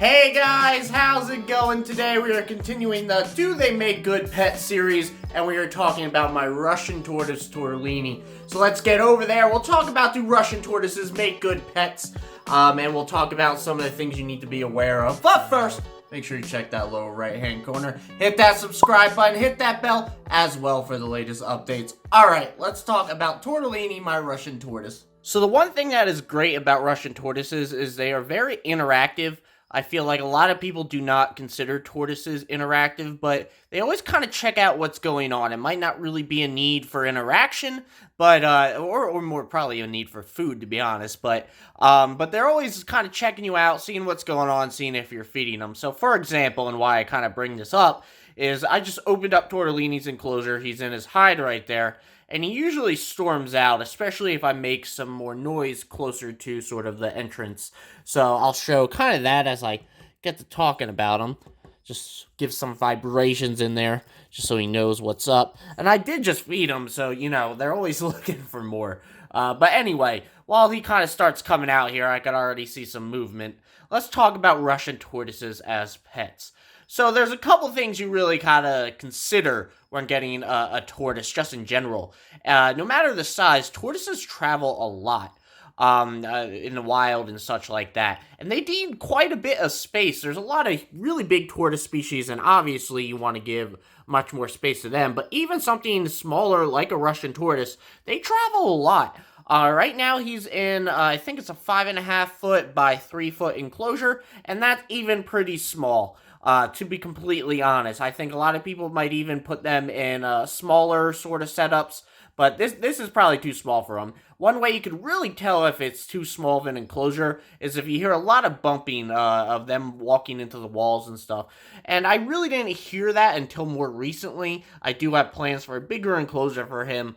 Hey guys, how's it going? Today we are continuing the Do They Make Good Pets series, and we are talking about my Russian Tortoise, Tortellini. So let's get over there. We'll talk about do Russian tortoises make good pets, and we'll talk about some of the things you need to be aware of. But first, make sure you check that lower right-hand corner, hit that subscribe button, hit that bell as well for the latest updates. Alright, let's talk about Tortellini, my Russian tortoise. So the one thing that is great about Russian tortoises is they are very interactive. I feel like a lot of people do not consider tortoises interactive, but they always kind of check out what's going on. It might not really be a need for interaction, but or more probably a need for food, to be honest. But they're always kind of checking you out, seeing what's going on, seeing if you're feeding them. So, for example, and why I kind of bring this up is I just opened up Tortellini's enclosure. He's in his hide right there. And he usually storms out, especially if I make some more noise closer to sort of the entrance. So I'll show kind of that as I get to talking about him. Just give some vibrations in there, just so he knows what's up. And I did just feed him, so, you know, they're always looking for more. But anyway, while he kind of starts coming out here, I could already see some movement. Let's talk about Russian tortoises as pets. So there's a couple things you really gotta consider when getting a tortoise, just in general. No matter the size, tortoises travel a lot in the wild and such like that. And they need quite a bit of space. There's a lot of really big tortoise species, and obviously you want to give much more space to them. But even something smaller like a Russian tortoise, they travel a lot. Right now he's in, I think it's a 5.5 foot by 3 foot enclosure, and that's even pretty small. To be completely honest, I think a lot of people might even put them in smaller sort of setups, but this is probably too small for them. One way you could really tell if it's too small of an enclosure is if you hear a lot of bumping of them walking into the walls and stuff. And I really didn't hear that until more recently. I do have plans for a bigger enclosure for him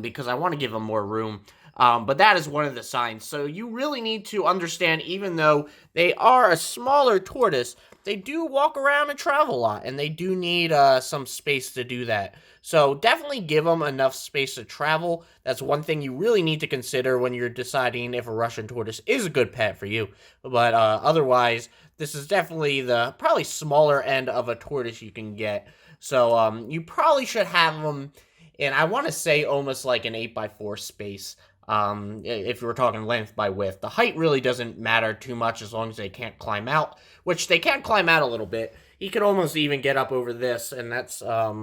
because I want to give him more room. But that is one of the signs. So you really need to understand, even though they are a smaller tortoise, they do walk around and travel a lot, and they do need some space to do that. So definitely give them enough space to travel. That's one thing you really need to consider when you're deciding if a Russian tortoise is a good pet for you. But otherwise, this is definitely the probably smaller end of a tortoise you can get. So you probably should have them in, I want to say, almost like an 8x4 space. If we're talking length by width. The height really doesn't matter too much as long as they can't climb out, which they can climb out a little bit. He could almost even get up over this, and that's, I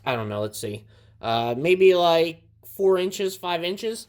don't know, let's see, maybe like 4 inches, 5 inches.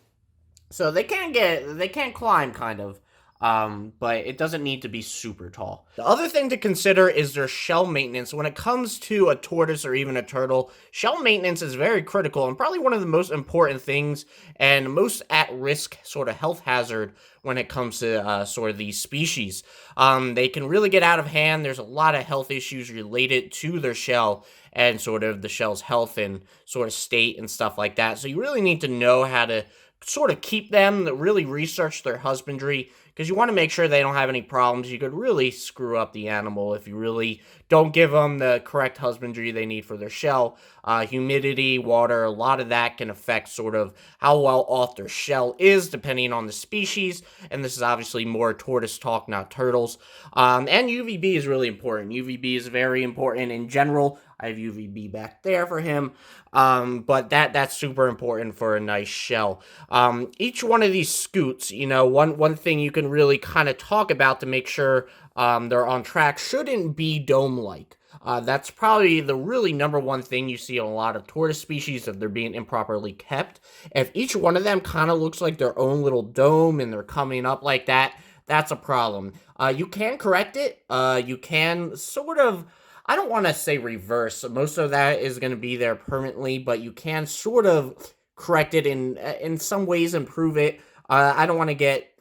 So they can climb kind of. But it doesn't need to be super tall. The other thing to consider is their shell maintenance. When it comes to a tortoise or even a turtle, shell maintenance is very critical and probably one of the most important things and most at-risk sort of health hazard when it comes to sort of these species. They can really get out of hand. There's a lot of health issues related to their shell and sort of the shell's health and sort of state and stuff like that. So you really need to know how to sort of keep them, really research their husbandry, because you want to make sure they don't have any problems. You could really screw up the animal if you really don't give them the correct husbandry they need for their shell. Humidity, water, a lot of that can affect sort of how well off their shell is, depending on the species. And this is obviously more tortoise talk, not turtles. And UVB is really important. UVB is very important in general. I have UVB back there for him. But that's super important for a nice shell. Each one of these scoots, you know, one thing you can really kind of talk about to make sure they're on track shouldn't be dome-like. That's probably the really number one thing you see in a lot of tortoise species if they're being improperly kept. If each one of them kind of looks like their own little dome and they're coming up like that, that's a problem. You can correct it. You can sort of, I don't want to say reverse. Most of that is going to be there permanently, but you can sort of correct it in some ways, improve it. I don't want to get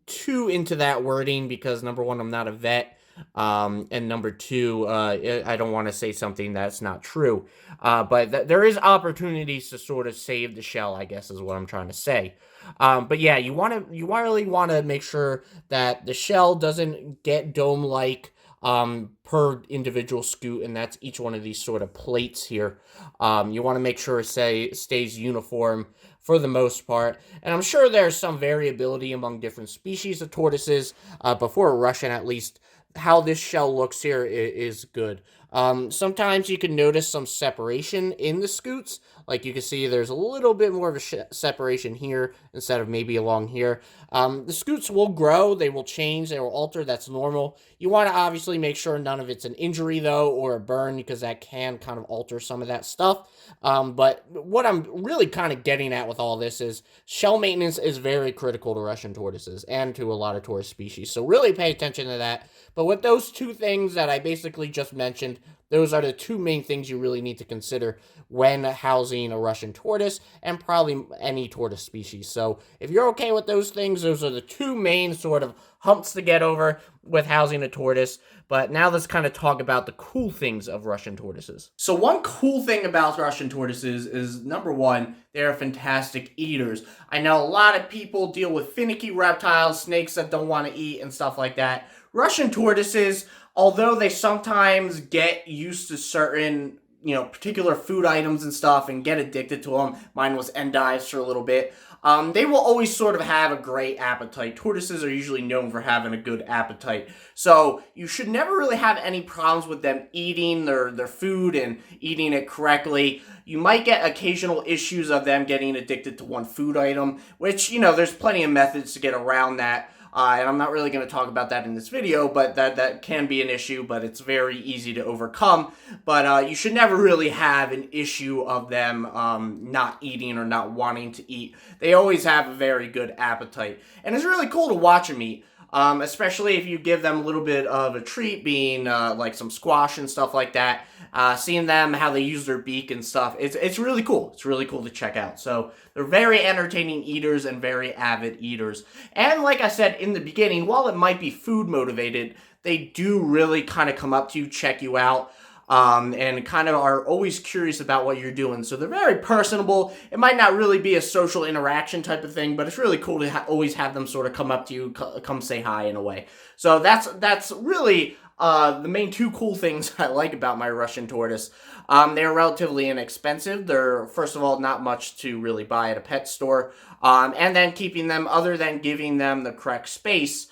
too into that wording because, number one, I'm not a vet, and number two, I don't want to say something that's not true. But there is opportunities to sort of save the shell, I guess is what I'm trying to say. But yeah, you really want to make sure that the shell doesn't get dome-like per individual scoot, and that's each one of these sort of plates here. You want to make sure it stays uniform for the most part, and I'm sure there's some variability among different species of tortoises, but for a Russian at least, how this shell looks here is good. Sometimes you can notice some separation in the scoots. Like you can see there's a little bit more of a separation here instead of maybe along here. The scoots will grow, they will change, they will alter, that's normal. You want to obviously make sure none of it's an injury though, or a burn, because that can kind of alter some of that stuff. But what I'm really kind of getting at with all this is shell maintenance is very critical to Russian tortoises and to a lot of tortoise species. So really pay attention to that. But with those two things that I basically just mentioned, those are the two main things you really need to consider when housing a Russian tortoise and probably any tortoise species. So if you're okay with those things, those are the two main sort of humps to get over with housing a tortoise. But now let's kind of talk about the cool things of Russian tortoises. So one cool thing about Russian tortoises is, number one, they're fantastic eaters. I know a lot of people deal with finicky reptiles, snakes that don't want to eat and stuff like that. Russian tortoises, although they sometimes get used to certain, particular food items and stuff and get addicted to them. Mine was endives for a little bit. They will always sort of have a great appetite. Tortoises are usually known for having a good appetite. So you should never really have any problems with them eating their food and eating it correctly. You might get occasional issues of them getting addicted to one food item, which, there's plenty of methods to get around that. And I'm not really going to talk about that in this video, but that can be an issue, but it's very easy to overcome. But you should never really have an issue of them not eating or not wanting to eat. They always have a very good appetite. And it's really cool to watch them eat. Especially if you give them a little bit of a treat, being like some squash and stuff like that. Seeing them, how they use their beak and stuff, it's really cool. It's really cool to check out. So they're very entertaining eaters and very avid eaters. And like I said in the beginning, while it might be food motivated, they do really kind of come up to you, check you out. And kind of are always curious about what you're doing. So they're very personable. It might not really be a social interaction type of thing, but it's really cool to always have them sort of come up to you, come say hi in a way. So that's really the main two cool things I like about my Russian tortoise. They're relatively inexpensive. They're, first of all, not much to really buy at a pet store. And then keeping them, other than giving them the correct space,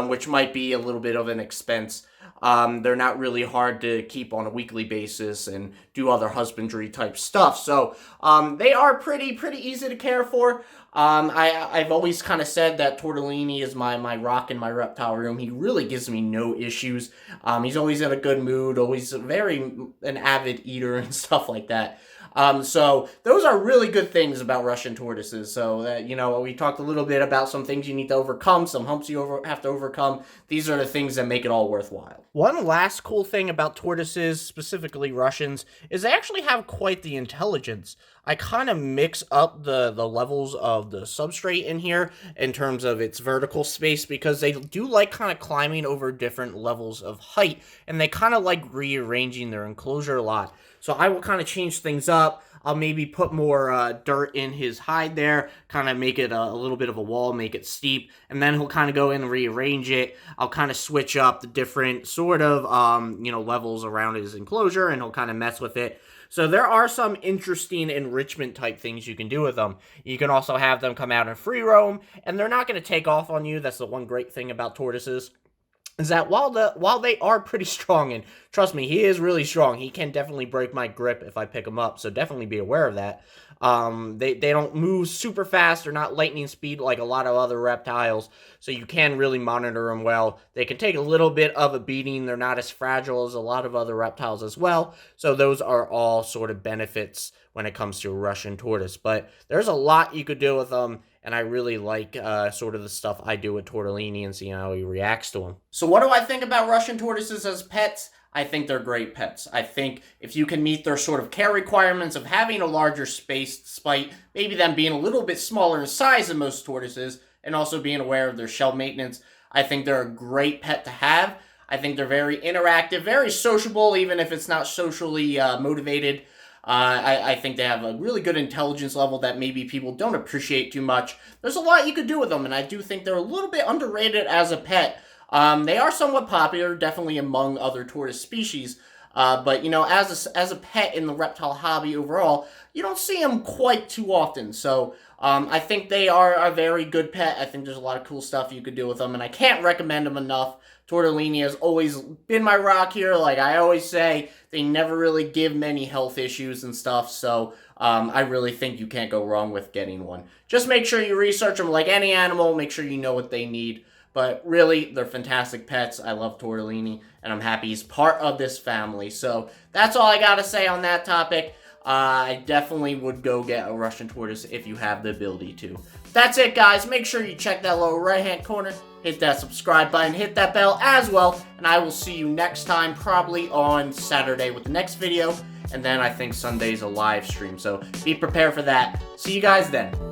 which might be a little bit of an expense. They're not really hard to keep on a weekly basis and do other husbandry type stuff. So they are pretty easy to care for. I've always kind of said that Tortellini is my rock in my reptile room. He really gives me no issues. He's always in a good mood, always an avid eater and stuff like that. So those are really good things about Russian tortoises. So that, we talked a little bit about some things you need to overcome, some humps you have to overcome. These are the things that make it all worthwhile. One last cool thing about tortoises, specifically Russians, is they actually have quite the intelligence. I kind of mix up the levels of the substrate in here in terms of its vertical space, because they do like kind of climbing over different levels of height, and they kind of like rearranging their enclosure a lot. So I will kind of change things up. I'll maybe put more dirt in his hide there, kind of make it a little bit of a wall, make it steep, and then he'll kind of go in and rearrange it. I'll kind of switch up the different sort of, levels around his enclosure, and he'll kind of mess with it. So there are some interesting enrichment type things you can do with them. You can also have them come out and free roam, and they're not going to take off on you. That's the one great thing about tortoises. Is that while they are pretty strong, and trust me, he is really strong, he can definitely break my grip if I pick him up, so definitely be aware of that. They don't move super fast, they're not lightning speed like a lot of other reptiles, so you can really monitor them well. They can take a little bit of a beating, they're not as fragile as a lot of other reptiles as well, so those are all sort of benefits when it comes to a Russian tortoise. But there's a lot you could do with them, and I really like sort of the stuff I do with Tortellini and seeing how he reacts to them. So what do I think about Russian tortoises as pets? I think they're great pets. I think if you can meet their sort of care requirements of having a larger space, despite maybe them being a little bit smaller in size than most tortoises, and also being aware of their shell maintenance, I think they're a great pet to have. I think they're very interactive, very sociable, even if it's not socially motivated. I think they have a really good intelligence level that maybe people don't appreciate too much. There's a lot you could do with them, and I do think they're a little bit underrated as a pet. They are somewhat popular, definitely among other tortoise species, but, as a pet in the reptile hobby overall, you don't see them quite too often. So I think they are a very good pet. I think there's a lot of cool stuff you could do with them, and I can't recommend them enough. Tortellini has always been my rock here. Like I always say, they never really give many health issues and stuff, so I really think you can't go wrong with getting one. Just make sure you research them like any animal, make sure you know what they need. But really, they're fantastic pets. I love Tortellini, and I'm happy he's part of this family. So that's all I gotta say on that topic. I definitely would go get a Russian Tortoise if you have the ability to. That's it, guys. Make sure you check that lower right-hand corner, hit that subscribe button, hit that bell as well, and I will see you next time, probably on Saturday with the next video, and then I think Sunday's a live stream, so be prepared for that. See you guys then.